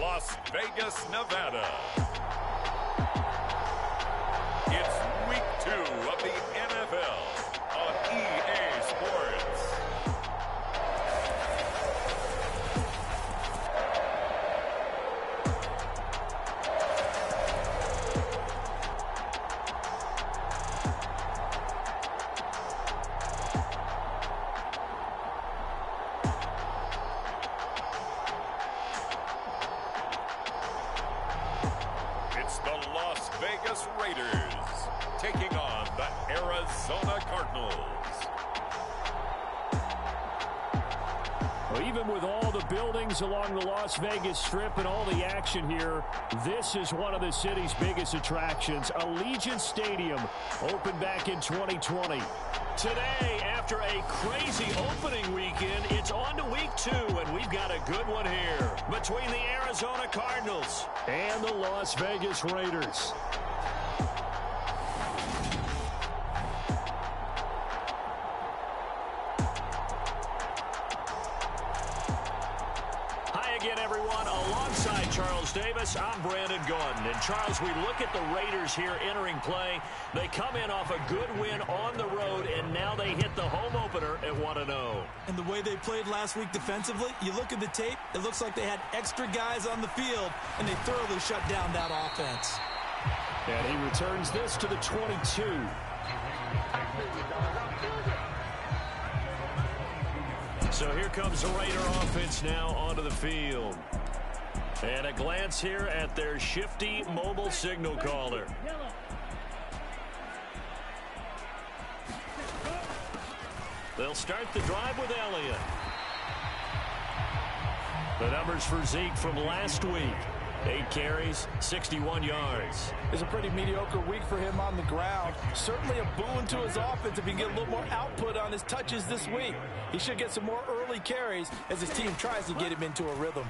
Las Vegas, Nevada. It's week 2 of the NFL on EA Sports. The Las Vegas Raiders taking on the Arizona Cardinals. Well, even with all the buildings along the Las Vegas Strip and all the action here, this is one of the city's biggest attractions. Allegiant Stadium opened back in 2020. Today, after a crazy opening weekend, it's on to week 2, and we've got a good one here between the Arizona Cardinals and the Las Vegas Raiders. Hi again, everyone. Alongside Charles Davis, I'm Brandon Gordon. And Charles, we look at the Raiders here entering play. They come in off a good win on the road, and now they hit the home opener at 1-0. And the way they played last week defensively, you look at the tape, it looks like they had extra guys on the field, and they thoroughly shut down that offense. And he returns this to the 22. So here comes the Raider offense now onto the field. And a glance here at their shifty mobile signal caller. They'll start the drive with Elliott. The numbers for Zeke from last week. 8 carries, 61 yards. It's a pretty mediocre week for him on the ground. Certainly a boon to his offense if he can get a little more output on his touches this week. He should get some more early carries as his team tries to get him into a rhythm.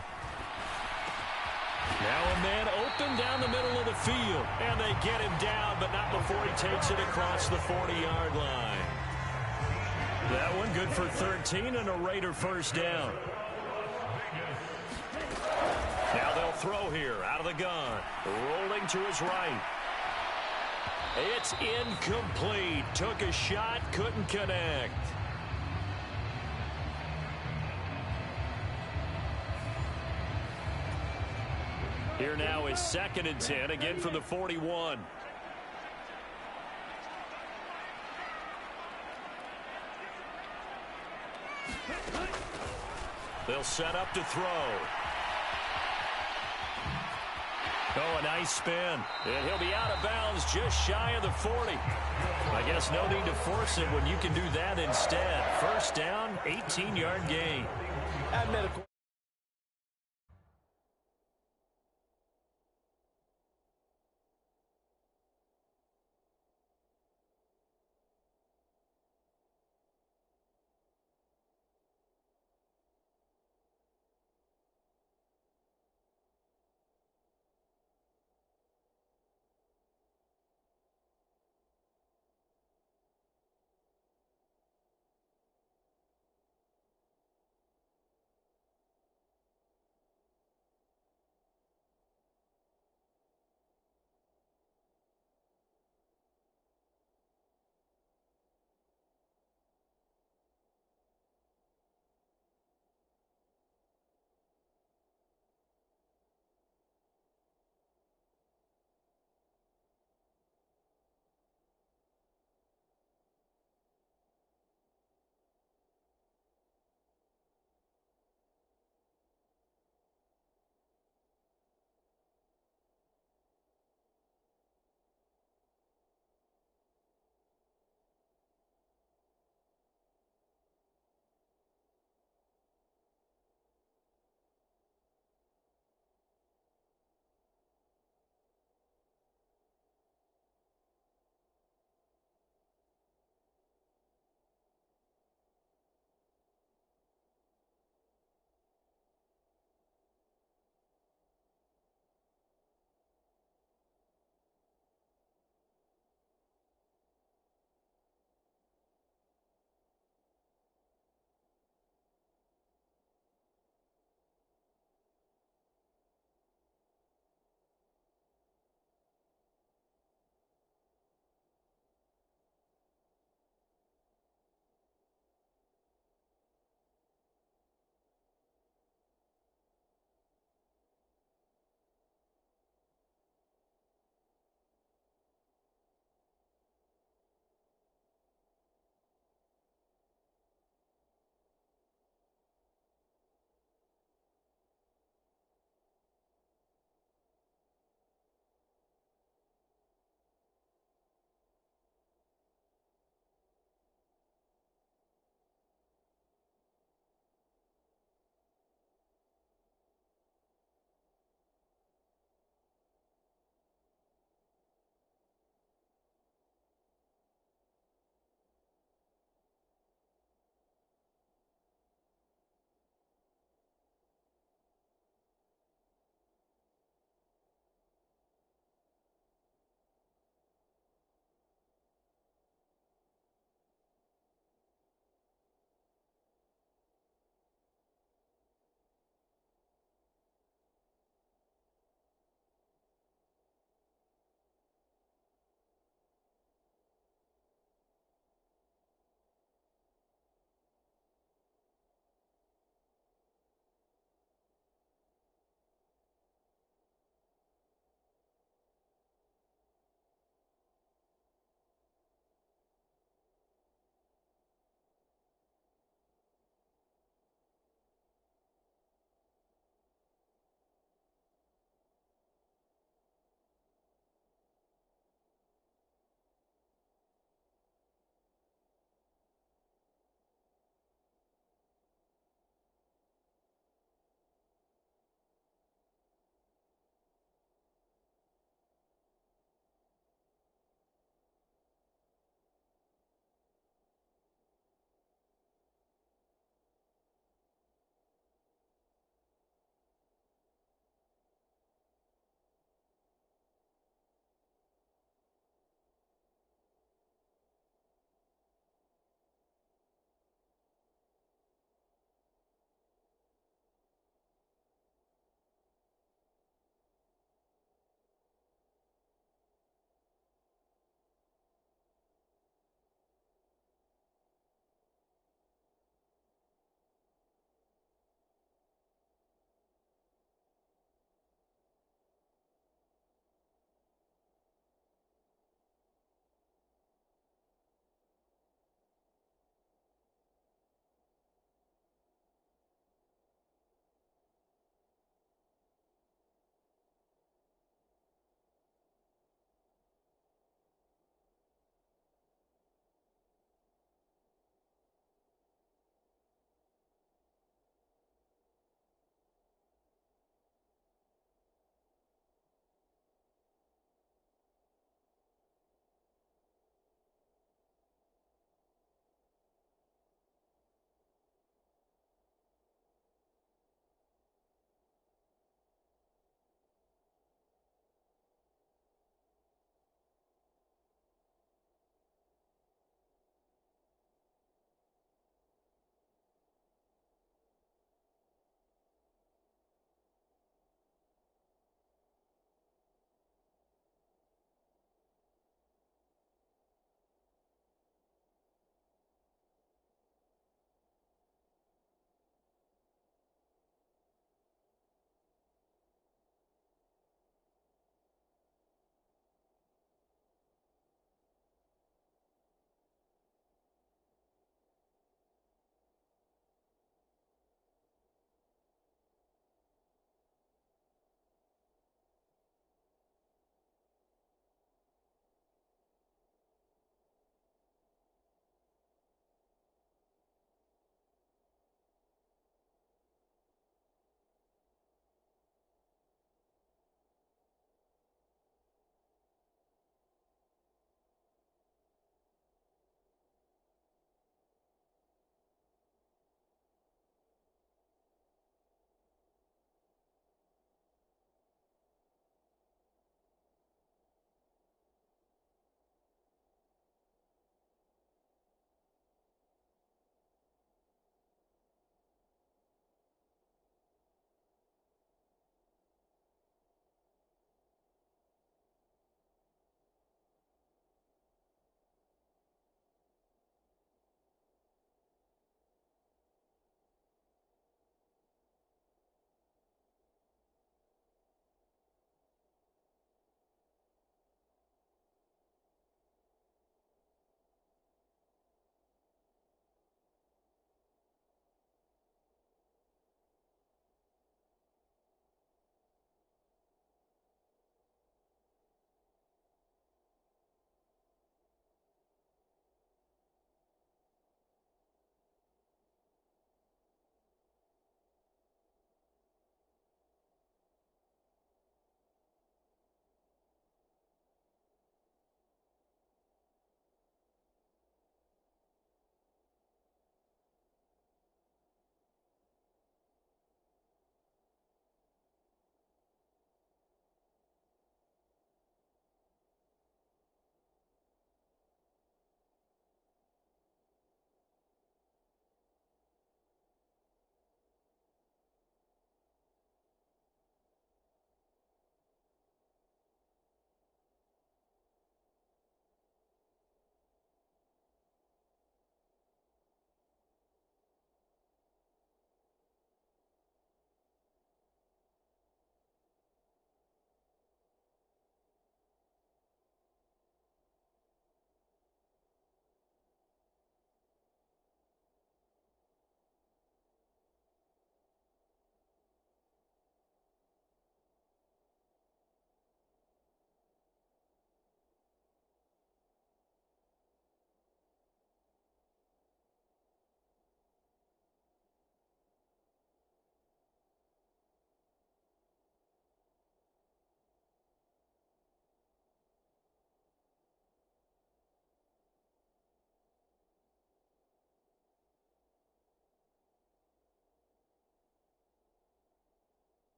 Now a man open down the middle of the field. And they get him down, but not before he takes it across the 40-yard line. That one good for 13 and a Raider first down. Now they'll throw here out of the gun. Rolling to his right. It's incomplete. Took a shot, couldn't connect. Here now is 2nd and 10, again from the 41. They'll set up to throw. Oh, a nice spin. And he'll be out of bounds just shy of the 40. I guess no need to force it when you can do that instead. First down, 18-yard gain. At medical.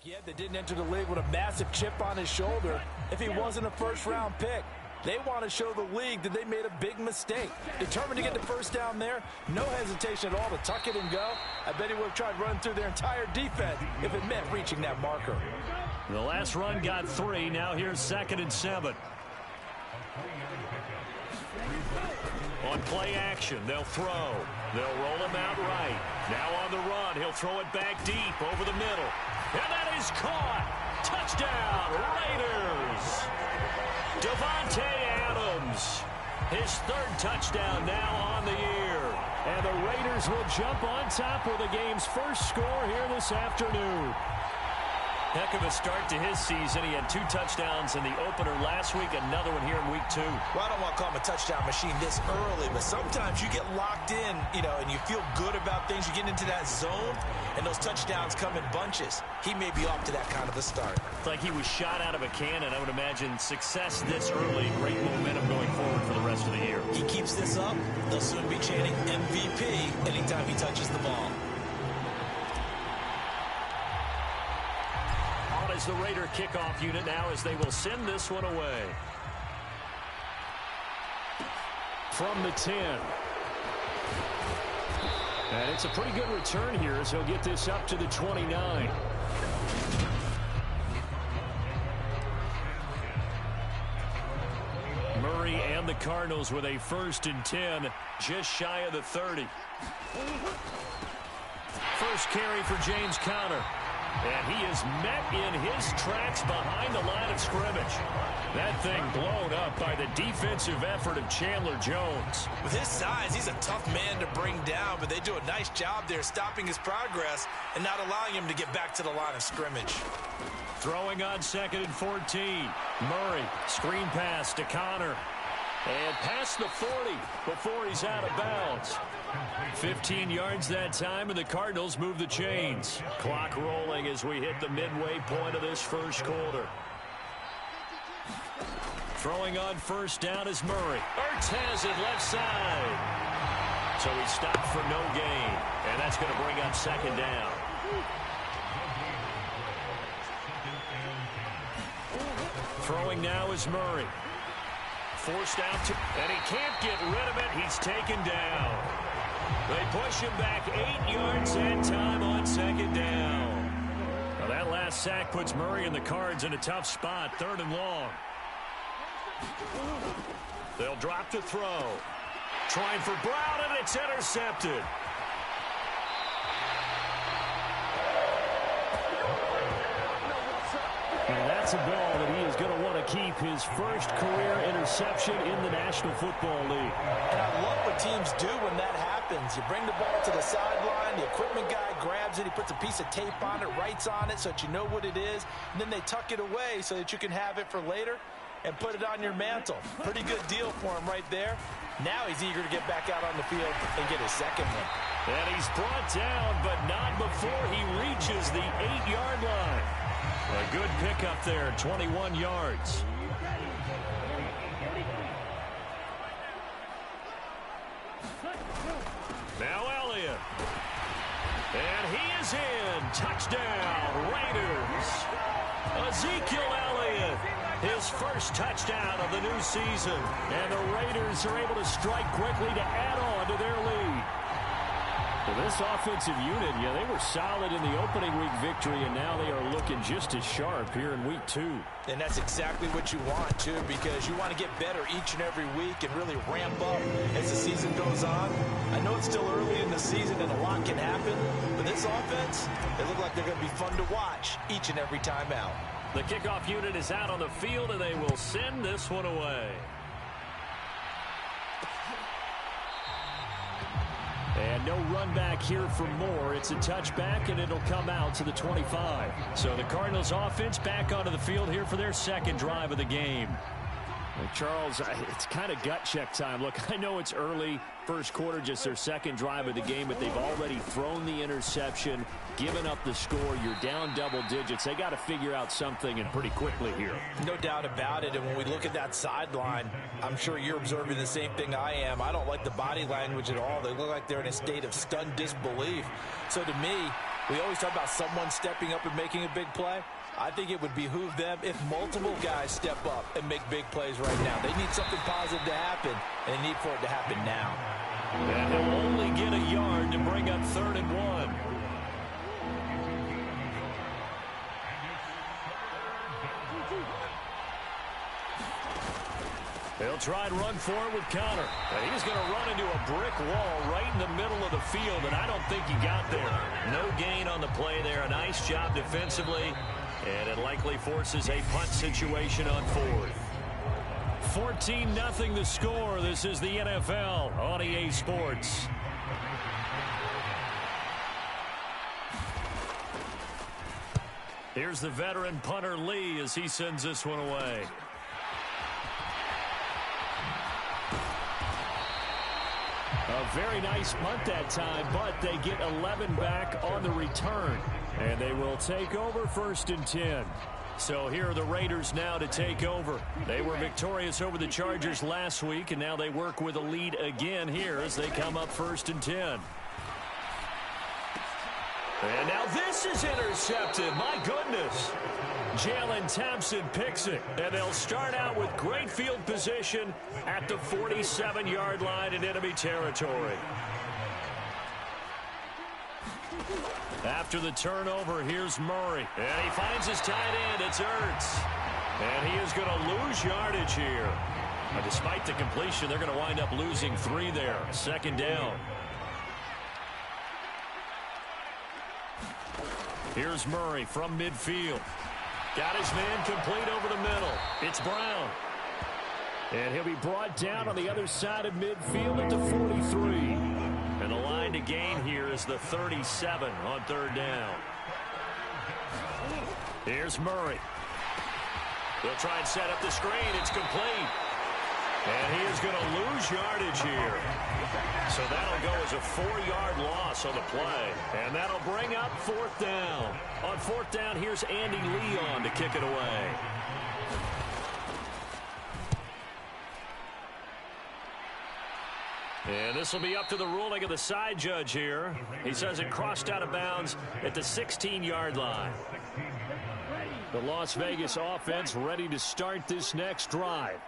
Yeah, they didn't enter the league with a massive chip on his shoulder if he wasn't a first-round pick. They want to show the league that they made a big mistake. Determined to get the first down there, no hesitation at all to tuck it and go. I bet he would have tried running through their entire defense if it meant reaching that marker. The last run got 3. Now here's 2nd and 7. On play action, they'll throw. They'll roll him out right. Now on the run, he'll throw it back deep over the middle. And that is caught. Touchdown, Raiders. Davante Adams, his 3rd touchdown now on the year. And the Raiders will jump on top with the game's first score here this afternoon. Heck of a start to his season. He had 2 touchdowns in the opener last week, another one here in week 2. Well, I don't want to call him a touchdown machine this early, but sometimes you get locked in, and you feel good about things. You get into that zone, and those touchdowns come in bunches. He may be off to that kind of a start. It's like he was shot out of a cannon. I would imagine success this early, great momentum going forward for the rest of the year. He keeps this up, they'll soon be chanting MVP anytime he touches the ball. Is the Raider kickoff unit now as they will send this one away. From the 10. And it's a pretty good return here as he'll get this up to the 29. Murray and the Cardinals with a 1st and 10, just shy of the 30. First carry for James Conner. And he is met in his tracks behind the line of scrimmage. That thing blown up by the defensive effort of Chandler Jones. With his size, he's a tough man to bring down, but they do a nice job there stopping his progress and not allowing him to get back to the line of scrimmage. Throwing on 2nd and 14. Murray, screen pass to Conner. And past the 40 before he's out of bounds. 15 yards that time, and the Cardinals move the chains. Clock rolling as we hit the midway point of this first quarter. Throwing on 1st down is Murray. Ertz has it left side. So he stopped for no gain, and that's going to bring up 2nd down. Throwing now is Murray. Forced out to, and he can't get rid of it. He's taken down. They push him back 8 yards that time on 2nd down. Now that last sack puts Murray and the Cards in a tough spot, 3rd and long. They'll drop to throw. Trying for Brown, and it's intercepted. And that's a ball that he is going to want to keep, his first career interception in the National Football League. And I love what teams do when that happens. You bring the ball to the sideline, the equipment guy grabs it, he puts a piece of tape on it, writes on it so that you know what it is, and then they tuck it away so that you can have it for later and put it on your mantle. Pretty good deal for him right there. Now he's eager to get back out on the field and get his 2nd one. And he's brought down, but not before he reaches the 8-yard line. A good pickup there, 21 yards. Now Elliott. And he is in. Touchdown, Raiders. Ezekiel Elliott, his first touchdown of the new season. And the Raiders are able to strike quickly to add on to their lead. Well, this offensive unit, yeah, they were solid in the opening week victory, and now they are looking just as sharp here in week 2. And that's exactly what you want, too, because you want to get better each and every week and really ramp up as the season goes on. I know it's still early in the season and a lot can happen, but this offense, they look like they're going to be fun to watch each and every time out. The kickoff unit is out on the field, and they will send this one away. And no run back here for Moore. It's a touchback, and it'll come out to the 25. So the Cardinals offense back onto the field here for their 2nd drive of the game. Well, Charles, it's kind of gut check time. Look, I know it's early, first quarter, just their 2nd drive of the game, but they've already thrown the interception, given up the score. You're down double digits. They got to figure out something, and pretty quickly here. No doubt about it, and when we look at that sideline, I'm sure you're observing the same thing I am. I don't like the body language at all. They look like they're in a state of stunned disbelief. So to me, We always talk about someone stepping up and making a big play. I think it would behoove them if multiple guys step up and make big plays right now. They need something positive to happen, and they need for it to happen now. And he'll only get a yard to bring up 3rd and 1. They'll try and run forward with Connor. And he's going to run into a brick wall right in the middle of the field, and I don't think he got there. No gain on the play there. A nice job defensively, and it likely forces a punt situation on 4th. 14-0 the score. This is the NFL on EA Sports. Here's the veteran punter Lee as he sends this one away. A very nice punt that time, but they get 11 back on the return. And they will take over 1st and 10. So here are the Raiders now to take over. They were victorious over the Chargers last week, and now they work with a lead again here as they come up 1st and 10. And now this is intercepted. My goodness. Jalen Thompson picks it. And they'll start out with great field position at the 47-yard line in enemy territory. After the turnover, here's Murray. And he finds his tight end. It's Ertz. And he is going to lose yardage here. But despite the completion, they're going to wind up losing 3 there. 2nd down. Here's Murray from midfield. Got his man complete over the middle. It's Brown. And he'll be brought down on the other side of midfield at the 43. And the line to gain here is the 37 on 3rd down. Here's Murray. They'll try and set up the screen. It's complete. And he is going to lose yardage here. So that'll go as a 4-yard loss on the play. And that'll bring up 4th down. On 4th down, here's Andy Leon to kick it away. And this will be up to the ruling of the side judge here. He says it crossed out of bounds at the 16-yard line. The Las Vegas offense ready to start this next drive.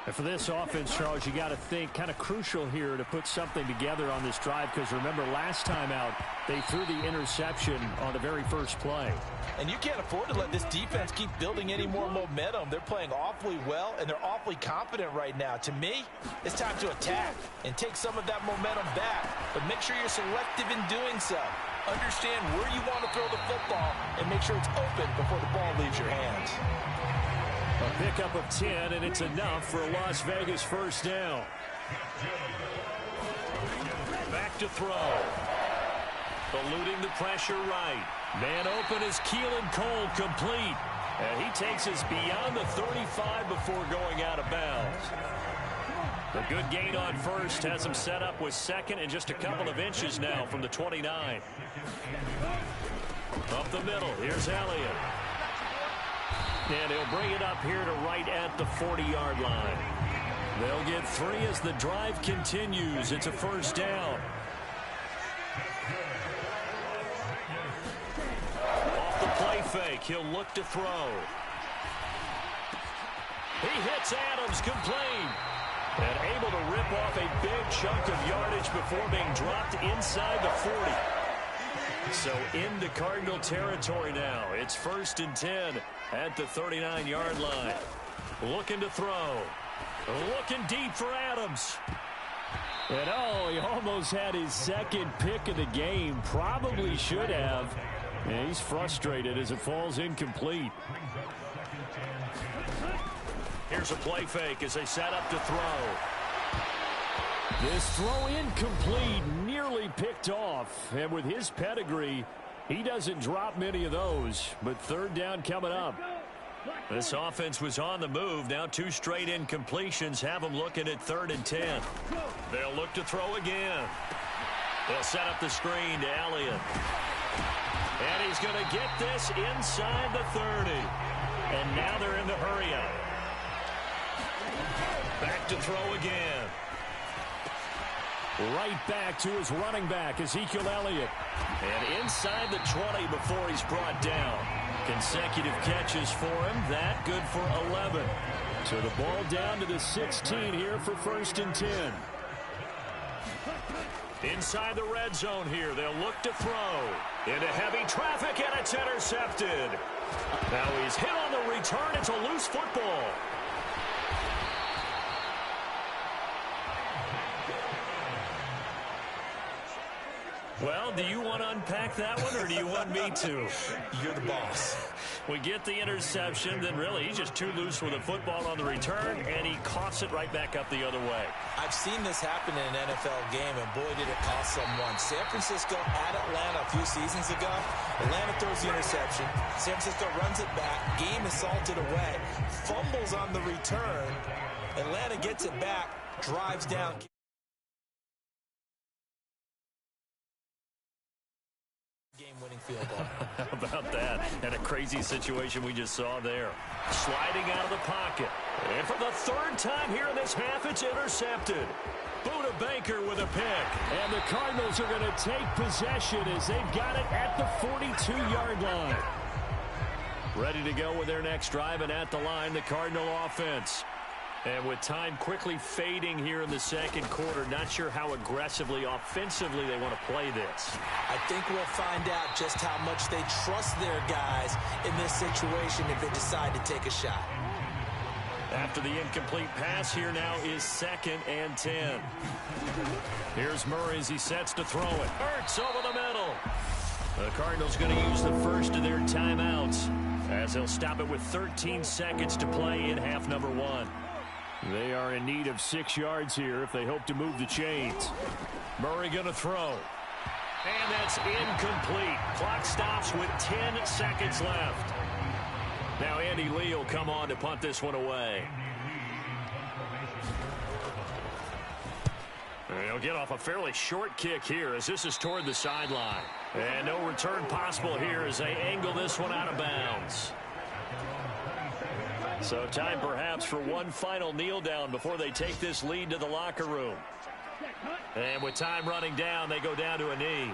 And for this offense, Charles, you got to think kind of crucial here to put something together on this drive, because remember last time out they threw the interception on the very first play. And you can't afford to let this defense keep building any more momentum. They're playing awfully well, and they're awfully confident right now. To me, it's time to attack and take some of that momentum back. But make sure you're selective in doing so. Understand where you want to throw the football and make sure it's open before the ball leaves your hands. A pickup of 10, and it's enough for a Las Vegas 1st down. Back to throw. Eluding the pressure right. Man open is Keelan Cole, complete. And he takes us beyond the 35 before going out of bounds. The good gain on 1st has him set up with 2nd and just a couple of inches now from the 29. Up the middle, here's Elliott. And he'll bring it up here to right at the 40-yard line. They'll get 3 as the drive continues. It's a 1st down. Off the play fake, he'll look to throw. He hits Adams, complete. And able to rip off a big chunk of yardage before being dropped inside the 40. So into Cardinal territory now. It's 1st and 10 at the 39-yard line. Looking to throw. Looking deep for Adams. And oh, he almost had his 2nd pick of the game. Probably should have. And he's frustrated as it falls incomplete. Here's a play fake as they set up to throw. This throw incomplete, nearly picked off. And with his pedigree, he doesn't drop many of those. But 3rd down coming up. This offense was on the move. Now 2 straight incompletions have them looking at 3rd and 10. They'll look to throw again. They'll set up the screen to Elliott. And he's going to get this inside the 30. And now they're in the hurry-up. Back to throw again. Right back to his running back, Ezekiel Elliott. And inside the 20 before he's brought down. Consecutive catches for him. That good for 11. So the ball down to the 16 here for 1st and 10. Inside the red zone here. They'll look to throw. Into heavy traffic, and it's intercepted. Now he's hit on the return. It's a loose football. Well, do you want to unpack that one, or do you want me to? You're the boss. We get the interception, then really he's just too loose with the football on the return, and he coughs it right back up the other way. I've seen this happen in an NFL game, and boy, did it cost someone. San Francisco at Atlanta a few seasons ago. Atlanta throws the interception. San Francisco runs it back. Game is salted away. Fumbles on the return. Atlanta gets it back, drives down. Game-winning field goal. How about that? And a crazy situation we just saw there. Sliding out of the pocket. And for the 3rd time here in this half, it's intercepted. Buda Baker with a pick. And the Cardinals are going to take possession as they've got it at the 42-yard line. Ready to go with their next drive, and at the line, the Cardinal offense. And with time quickly fading here in the 2nd quarter, not sure how aggressively, offensively they want to play this. I think we'll find out just how much they trust their guys in this situation if they decide to take a shot. After the incomplete pass, here now is 2nd and 10. Here's Murray as he sets to throw it. Hurts over the middle. The Cardinals going to use the first of their timeouts as they'll stop it with 13 seconds to play in half number 1. They are in need of 6 yards here if they hope to move the chains. Murray going to throw. And that's incomplete. Clock stops with 10 seconds left. Now Andy Lee will come on to punt this one away. He'll get off a fairly short kick here as this is toward the sideline. And no return possible here as they angle this one out of bounds. So time perhaps for one final kneel down before they take this lead to the locker room. And with time running down, they go down to a knee.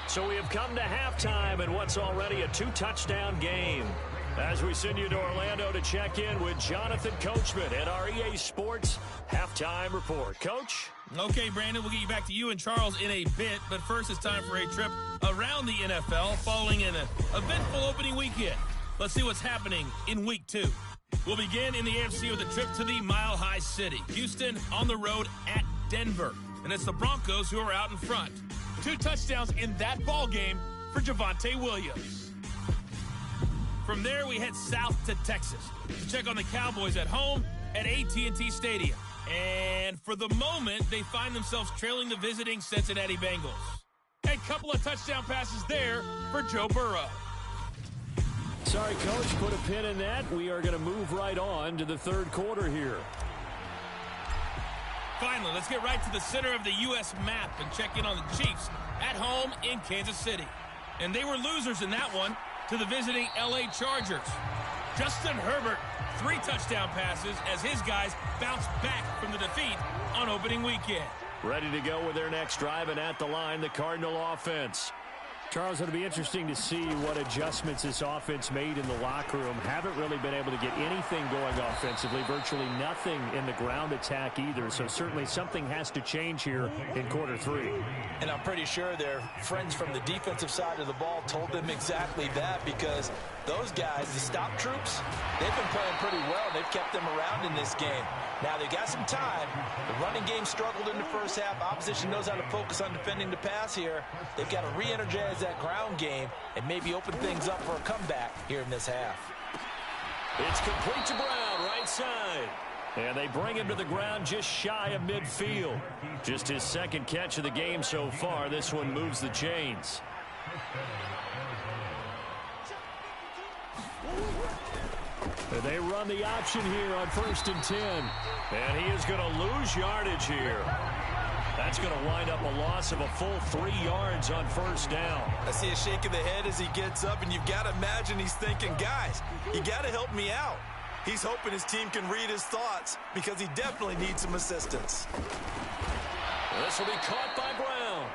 So we have come to halftime in what's already a 2-touchdown game. As we send you to Orlando to check in with Jonathan Coachman at our EA Sports Halftime Report. Coach? Okay, Brandon, we'll get you back to you and Charles in a bit, but first it's time for a trip around the NFL following an eventful opening weekend. Let's see what's happening in Week 2. We'll begin in the AFC with a trip to the Mile High City. Houston on the road at Denver, and it's the Broncos who are out in front. 2 touchdowns in that ball game for Javonte Williams. From there, we head south to Texas to check on the Cowboys at home at AT&T Stadium. And for the moment, they find themselves trailing the visiting Cincinnati Bengals. A couple of touchdown passes there for Joe Burrow. Sorry, Coach, put a pin in that. We are going to move right on to the 3rd quarter here. Finally, let's get right to the center of the U.S. map and check in on the Chiefs at home in Kansas City. And they were losers in that one to the visiting L.A. Chargers. Justin Herbert, 3 touchdown passes as his guys bounce back from the defeat on opening weekend. Ready to go with their next drive, and at the line, the Cardinal offense. Charles, it'll be interesting to see what adjustments this offense made in the locker room. Haven't really been able to get anything going offensively, virtually nothing in the ground attack either. So certainly something has to change here in quarter 3. And I'm pretty sure their friends from the defensive side of the ball told them exactly that, because those guys, the stop troops, they've been playing pretty well. They've kept them around in this game. Now, they got some time. The running game struggled in the first half. Opposition knows how to focus on defending the pass here. They've got to re-energize that ground game and maybe open things up for a comeback here in this half. It's complete to Brown, right side. And they bring him to the ground just shy of midfield. Just his 2nd catch of the game so far. This one moves the chains. And they run the option here on 1st and 10. And he is going to lose yardage here. That's going to wind up a loss of a full 3 yards on 1st down. I see a shake of the head as he gets up, and you've got to imagine he's thinking, guys, you got to help me out. He's hoping his team can read his thoughts because he definitely needs some assistance. This will be caught by Brown.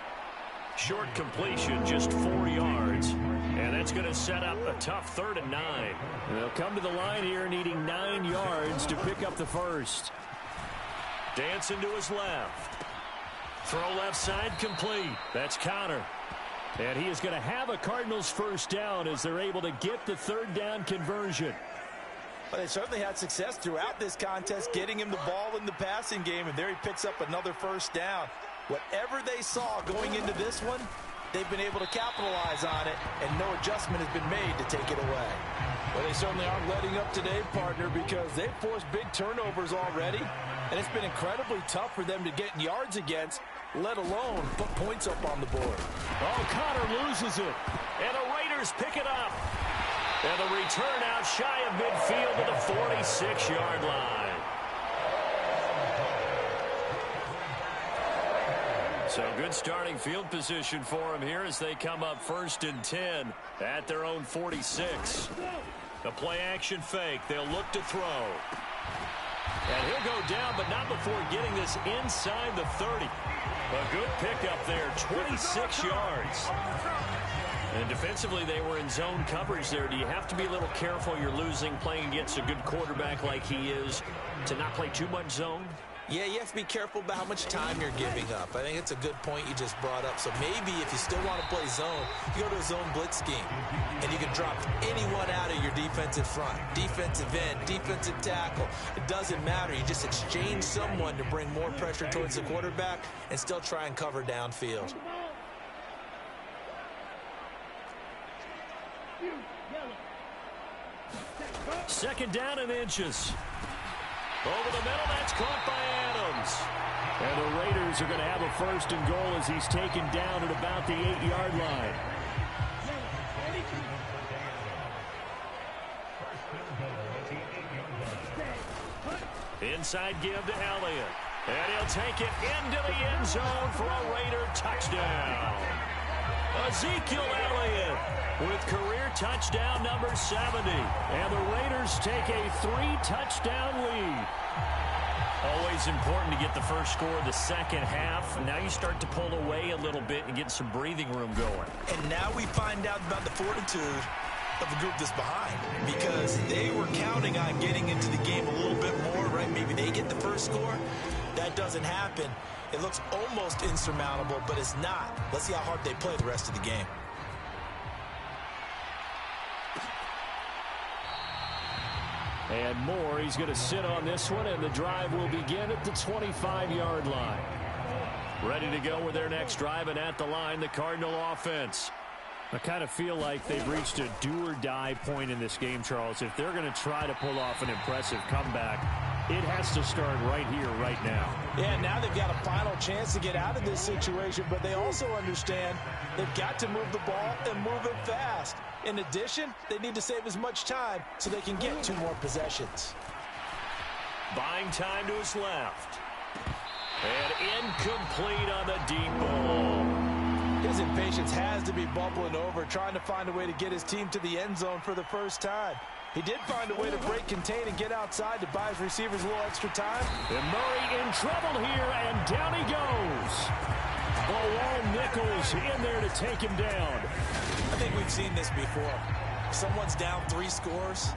Short completion, just 4 yards. And that's going to set up a tough 3rd and 9. They'll come to the line here needing 9 yards to pick up the first. Dancing to his left. Throw left side complete. That's Connor. And he is going to have a Cardinals first down as they're able to get the 3rd down conversion. Well, they certainly had success throughout this contest, getting him the ball in the passing game, and there he picks up another first down. Whatever they saw going into this one, they've been able to capitalize on it, and no adjustment has been made to take it away. Well, they certainly aren't letting up today, partner, because they've forced big turnovers already, and it's been incredibly tough for them to get yards against, let alone put points up on the board. Oh, Connor loses it, and the Raiders pick it up. And the return out shy of midfield to the 46-yard line. So good starting field position for them here as they come up 1st and 10 at their own 46. The play action fake. They'll look to throw. And he'll go down, but not before getting this inside the 30. A good pickup there, 26 yards. And defensively, they were in zone coverage there. Do you have to be a little careful? You're losing, playing against a good quarterback like he is, to not play too much zone? Yeah, you have to be careful about how much time you're giving up. I think it's a good point you just brought up. So maybe if you still want to play zone, you go to a zone blitz scheme, and you can drop anyone out of your defensive front, defensive end, defensive tackle. It doesn't matter. You just exchange someone to bring more pressure towards the quarterback and still try and cover downfield. Second down and inches. Over the middle, that's caught by Adams. And the Raiders are going to have a 1st and goal as he's taken down at about the 8-yard line. Inside give to Elliott. And he'll take it into the end zone for a Raider touchdown. Ezekiel Elliott with career touchdown number 70. And the Raiders take a 3-touchdown lead. Always important to get the first score of the second half. Now you start to pull away a little bit and get some breathing room going. And now we find out about the fortitude of the group that's behind, because they were counting on getting into the game a little bit more, right? Maybe they get the first score. That doesn't happen. It looks almost insurmountable, but it's not. Let's see how hard they play the rest of the game. And more, he's going to sit on this one, and the drive will begin at the 25-yard line. Ready to go with their next drive, and at the line, the Cardinal offense. I kind of feel like they've reached a do-or-die point in this game, Charles. If they're going to try to pull off an impressive comeback, it has to start right here, right now. Yeah, now they've got a final chance to get out of this situation, but they also understand they've got to move the ball and move it fast. In addition, they need to save as much time so they can get 2 more possessions. Buying time to his left. And incomplete on the deep ball. His impatience has to be bubbling over, trying to find a way to get his team to the end zone for the first time. He did find a way to break contain and get outside to buy his receivers a little extra time. And Murray in trouble here, and down he goes. Ball Nichols in there to take him down. I think we've seen this before. Someone's down 3 scores.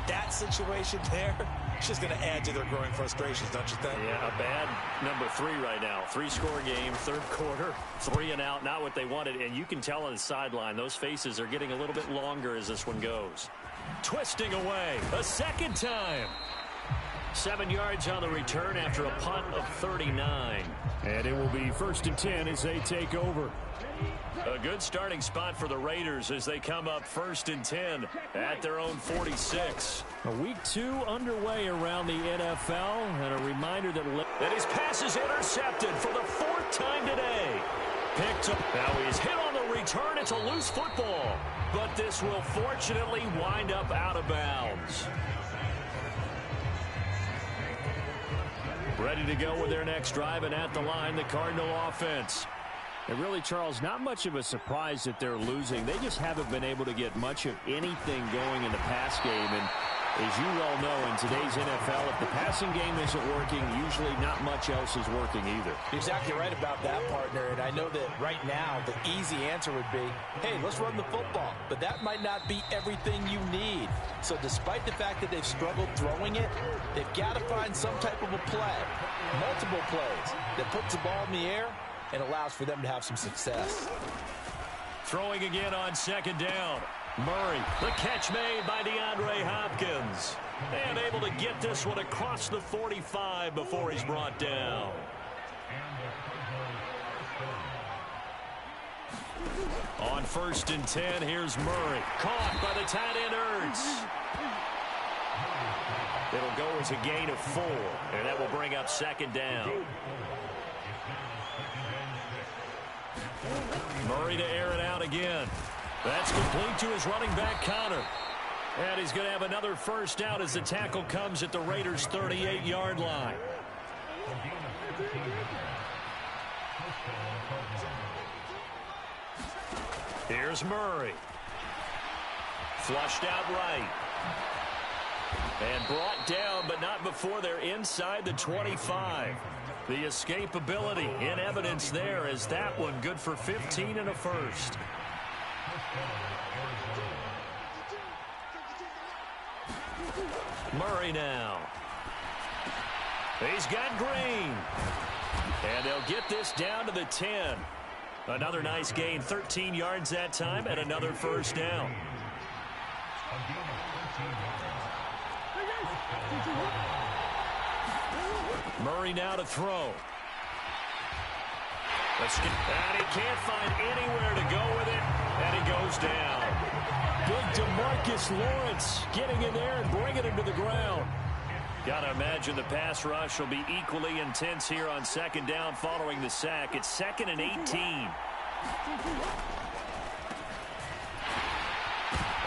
That situation there, it's just going to add to their growing frustrations, don't you think? Yeah, a bad number 3 right now. 3-score game, 3rd quarter, 3 and out, not what they wanted. And you can tell on the sideline, those faces are getting a little bit longer as this one goes. Twisting away a second time. 7 yards on the return after a punt of 39. And it will be 1st and 10 as they take over. A good starting spot for the Raiders as they come up 1st and 10 at their own 46. Week 2 underway around the NFL, and a reminder that his pass is intercepted for the 4th time today. Picked up. Now he's hit on the return. It's a loose football, but this will fortunately wind up out of bounds. Ready to go with their next drive, and at the line, the Cardinal offense. And really, Charles, not much of a surprise that they're losing. They just haven't been able to get much of anything going in the pass game. And As you well know, in today's NFL, if the passing game isn't working, usually not much else is working either. You're exactly right about that, partner. And I know that right now the easy answer would be, hey, let's run the football. But that might not be everything you need. So despite the fact that they've struggled throwing it, they've got to find some type of a play, multiple plays, that puts the ball in the air and allows for them to have some success. Throwing again on second down. Murray, the catch made by DeAndre Hopkins. And able to get this one across the 45 before he's brought down. On 1st and 10, here's Murray. Caught by the tight end Ertz. It'll go as a gain of 4, and that will bring up second down. Murray to air it out again. That's complete to his running back, Connor. And he's going to have another first down as the tackle comes at the Raiders' 38-yard line. Here's Murray. Flushed out right. And brought down, but not before they're inside the 25. The escapability in evidence there as that one good for 15 and a first. Murray now. He's got Green. And they'll get this down to the 10. Another nice gain, 13 yards that time, and another first down. Murray now to throw. And he can't find anywhere to go with it, and he goes down. Big DeMarcus Lawrence getting in there and bringing him to the ground. Got to imagine the pass rush will be equally intense here on second down following the sack. It's 2nd and 18.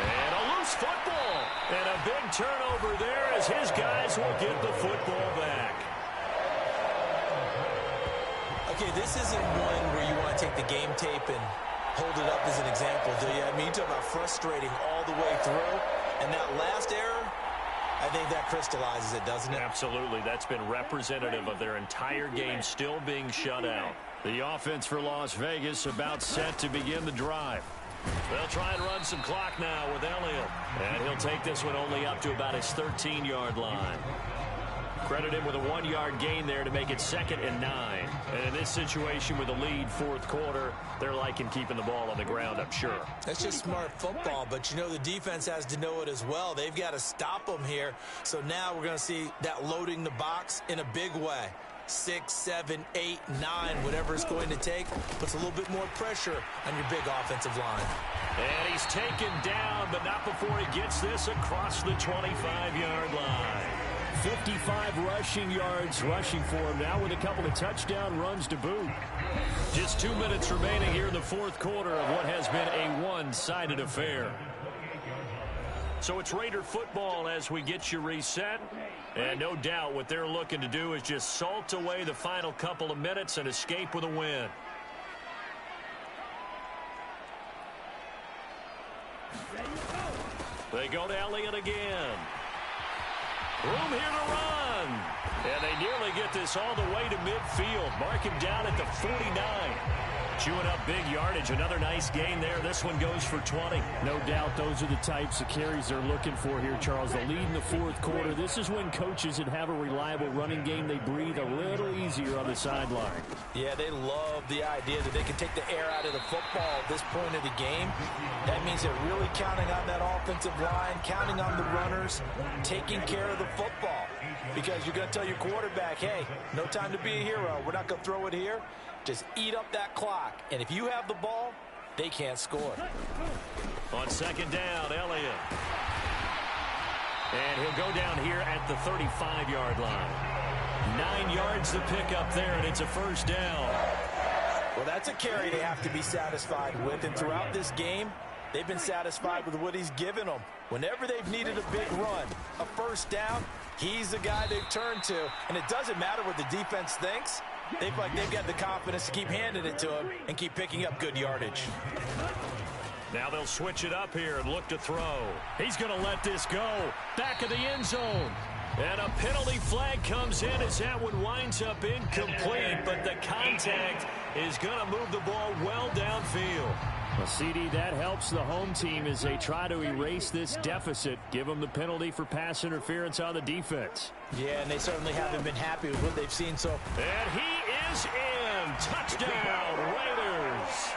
And a loose football. And a big turnover there as his guys will get the football back. Okay, this isn't one where you want to take the game tape and hold it up as an example, do you? I mean, you talk about frustrating all the way through. And that last error, I think that crystallizes it, doesn't it? Absolutely. That's been representative of their entire game still being shut out. The offense for Las Vegas about set to begin the drive. They'll try and run some clock now with Elliott. And he'll take this one only up to about his 13-yard line. Credit him with a 1-yard gain there to make it 2nd and 9. And in this situation with a lead 4th quarter, they're liking keeping the ball on the ground, I'm sure. That's just smart football, but you know the defense has to know it as well. They've got to stop them here. So now we're going to see that loading the box in a big way. 6, 7, 8, 9, whatever it's going to take, puts a little bit more pressure on your big offensive line. And he's taken down, but not before he gets this across the 25-yard line. 55 rushing yards rushing for him now with a couple of touchdown runs to boot. Just 2 minutes remaining here in the 4th quarter of what has been a one-sided affair. So it's Raider football as we get you reset. And no doubt what they're looking to do is just salt away the final couple of minutes and escape with a win. They go to Elliott again. Room here to run. And they nearly get this all the way to midfield. Mark him down at the 49. Chewing up big yardage. Another nice gain there. This one goes for 20. No doubt those are the types of carries they're looking for here, Charles. The lead in the 4th quarter. This is when coaches that have a reliable running game, they breathe a little easier on the sideline. Yeah, they love the idea that they can take the air out of the football at this point of the game. That means they're really counting on that offensive line, counting on the runners, taking care of the football. Because you're going to tell your quarterback, hey, no time to be a hero. We're not going to throw it here. Just eat up that clock. And if you have the ball, they can't score. On second down, Elliott. And he'll go down here at the 35-yard line. 9 yards to pick up there, and it's a first down. Well, that's a carry they have to be satisfied with. And throughout this game, they've been satisfied with what he's given them. Whenever they've needed a big run, a first down, he's the guy they've turned to. And it doesn't matter what the defense thinks. They've got the confidence to keep handing it to him and keep picking up good yardage. Now they'll switch it up here and look to throw. He's going to let this go. Back of the end zone. And a penalty flag comes in as that one winds up incomplete, but the contact is going to move the ball well downfield. Well, CD, that helps the home team as they try to erase this deficit, give them the penalty for pass interference on the defense. Yeah, and they certainly haven't been happy with what they've seen so. And he is in. Touchdown, Raiders.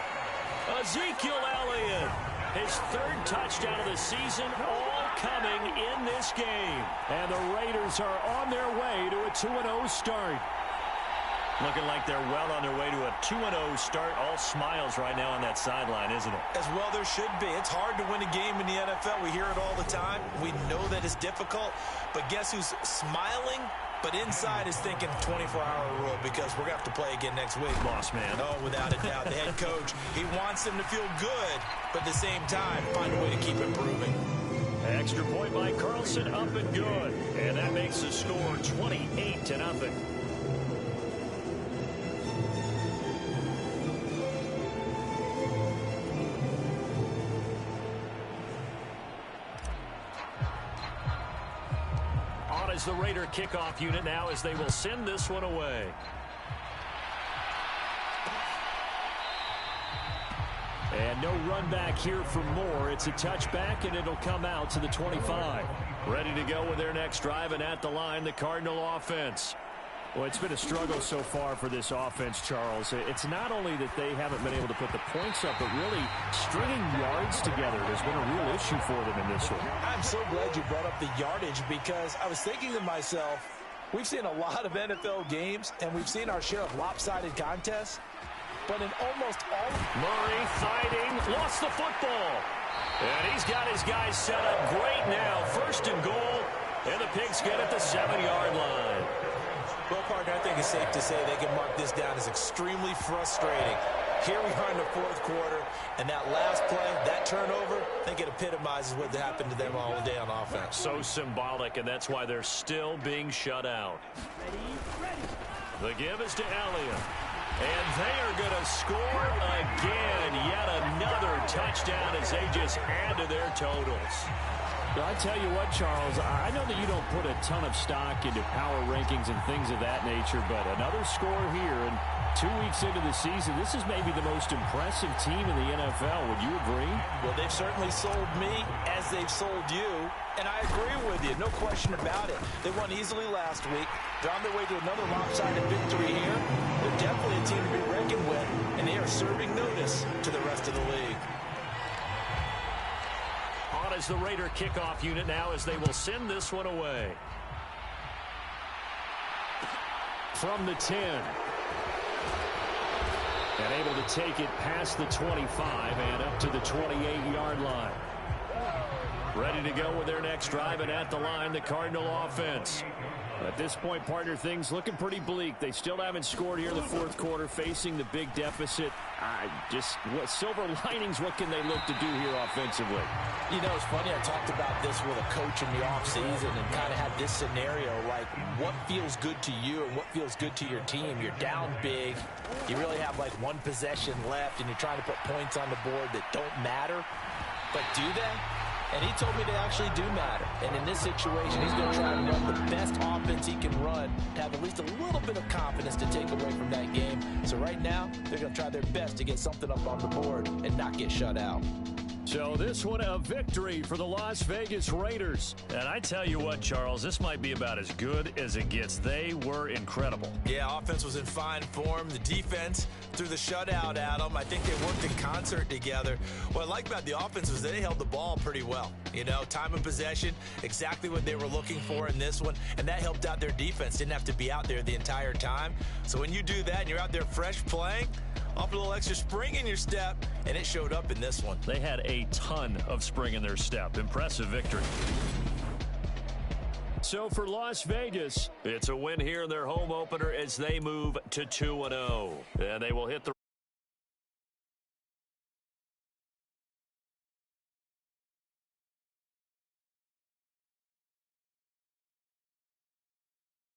Ezekiel Elliott, his third touchdown of the season, all coming in this game. And the Raiders are on their way to a 2-0 start. Looking like they're well on their way to a 2-0 start. All smiles right now on that sideline, isn't it? As well there should be. It's hard to win a game in the NFL. We hear it all the time. We know that it's difficult. But guess who's smiling? But inside is thinking 24-hour rule because we're going to have to play again next week. Boss man. Oh, without a doubt. The head coach, he wants them to feel good, but at the same time, find a way to keep improving. Extra point by Carlson, up and good. And that makes the score 28-0. Is the Raider kickoff unit now as they will send this one away. And no run back here for Moore. It's a touchback, and it'll come out to the 25. Ready to go with their next drive, and at the line, the Cardinal offense. Well, it's been a struggle so far for this offense, Charles. It's not only that they haven't been able to put the points up, but really stringing yards together has been a real issue for them in this one. I'm so glad you brought up the yardage because I was thinking to myself, we've seen a lot of NFL games, and we've seen our share of lopsided contests, but in almost all... Murray fighting, lost the football. And he's got his guys set up great now. First and goal, and the Pigs get at the 7-yard line. Well, partner, I think it's safe to say they can mark this down as extremely frustrating. Here we are in the fourth quarter, and that last play, that turnover, I think it epitomizes what happened to them all day on offense. So symbolic, and that's why they're still being shut out. The give is to Elliott. And they are going to score again. Yet another touchdown as they just add to their totals. Well, I tell you what, Charles, I know that you don't put a ton of stock into power rankings and things of that nature, but another score here, and 2 weeks into the season, this is maybe the most impressive team in the NFL. Would you agree? Well, they've certainly sold me as they've sold you, and I agree with you, no question about it. They won easily last week. They're on their way to another lopsided victory here. They're definitely a team to be reckoned with, and they are serving notice to the rest of the league. On is the Raider kickoff unit now as they will send this one away. From the 10. And able to take it past the 25 and up to the 28-yard line. Ready to go with their next drive, and at the line, the Cardinal offense. At this point, partner, things looking pretty bleak. They still haven't scored here in the fourth quarter, facing the big deficit. What silver linings, what can they look to do here offensively? You know, it's funny, I talked about this with a coach in the offseason and kind of had this scenario, like what feels good to you and what feels good to your team. You're down big. You really have like one possession left, and you're trying to put points on the board that don't matter. But do they? And he told me they actually do matter. And in this situation, he's going to try to run the best offense he can run to have at least a little bit of confidence to take away from that game. So right now, they're going to try their best to get something up on the board and not get shut out. So this one a victory for the Las Vegas Raiders. And I tell you what, Charles, this might be about as good as it gets. They were incredible. Yeah, offense was in fine form. The defense threw the shutout at them. I think they worked in concert together. What I like about the offense was they held the ball pretty well. You know, time and possession, exactly what they were looking for in this one. And that helped out their defense. Didn't have to be out there the entire time. So when you do that and you're out there fresh playing, off a little extra spring in your step, and it showed up in this one. They had a ton of spring in their step. Impressive victory. So for Las Vegas, it's a win here in their home opener as they move to 2-0. And they will hit the